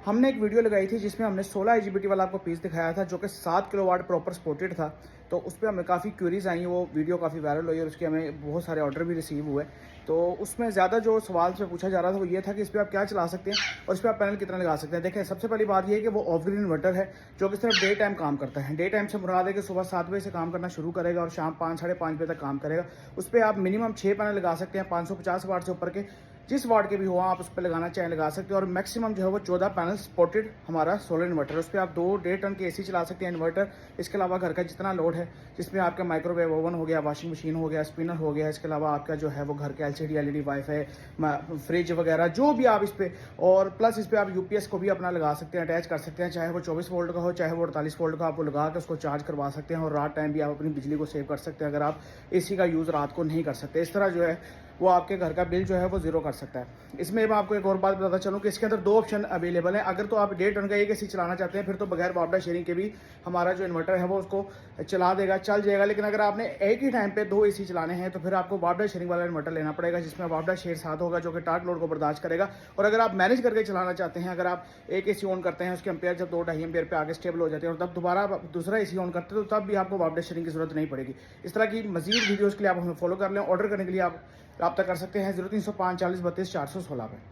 हमने एक वीडियो लगाई थी जिसमें हमने 16 IGBT वाला आपको पीस दिखाया था जो कि 7 किलोवाट प्रॉपर सपोर्टेड था। तो उस पर हमें काफ़ी क्वेरीज आई, वो वीडियो काफ़ी वायरल हुई और उसके हमें बहुत सारे ऑर्डर भी रिसीव हुए। तो उसमें ज़्यादा जो सवाल से पूछा जा रहा था वो ये था कि इस पर आप क्या चला सकते हैं और इस पर आप पैनल कितना लगा सकते हैं। देखें, सबसे पहली बात ये है कि वो ऑफ ग्रिड इन्वर्टर है जो कि सिर्फ डे टाइम काम करता है। डे टाइम से मुराद है कि सुबह 7 बजे से काम करना शुरू करेगा और शाम 5 साढ़े 5 बजे तक काम करेगा। उस पर आप मिनिमम 6 पैनल लगा सकते हैं, 550 वाट से ऊपर के जिस वाट के भी हो आप उस पर लगाना चाहें लगा सकते हैं। और मैक्सिमम जो है वो 14 पैनल सपोर्टेड हमारा सोलर इन्वर्टर है। उस पर आप 2 1.5 टन के AC चला सकते हैं इन्वर्टर। इसके अलावा घर का जितना लोड है, जिसमें आपका माइक्रोवेव ओवन हो गया, वॉशिंग मशीन हो गया, स्पिनर हो गया, इसके अलावा आपका जो है वो घर के LCD LED वाईफाई, फ्रिज वगैरह जो भी आप इस पर, और प्लस इस पर आप UPS को भी अपना लगा सकते हैं, अटैच कर सकते हैं। चाहे वो 24 वोल्ट का हो, चाहे वो 48 वोल्ट का, आप वो लगा के उसको चार्ज करवा सकते हैं और रात टाइम भी आप अपनी बिजली को सेव कर सकते हैं अगर आप AC का यूज़ रात को नहीं कर सकते। इस तरह जो है वो आपके घर का बिल जो है वो जीरो कर सकता है। इसमें मैं आपको एक और बात बताता चलूँ कि इसके अंदर 2 ऑप्शन अवेलेबल हैं। अगर तो आप 1.5 टन का एक AC चलाना चाहते हैं फिर तो बगैर वापडा शेयरिंग के भी हमारा जो इन्वर्टर है वो उसको चला देगा, चल जाएगा। लेकिन अगर आपने एक ही टाइम पे 2 AC चलाने हैं तो फिर आपको वापडा शेयरिंग वाला इन्वर्टर लेना पड़ेगा, जिसमें वापडा शेयर साथ होगा जो कि टार्क लोड को बर्दाश्त करेगा। और अगर आप मैनेज करके चलाना चाहते हैं, अगर आप एक AC ऑन करते हैं, उसके एम्पेयर जब 2-2.5 एम्पेयर पे आगे स्टेबल हो जाते हैं और तब दोबारा दूसरा AC ऑन करते हैं तो तब भी आपको वापडा शेयरिंग की जरूरत नहीं पड़ेगी। इस तरह की मजीद वीडियोज़ के लिए आप हमें फॉलो कर लें। ऑर्डर करने के लिए आप रब्ता कर सकते हैं 0305 40 32 416 पर।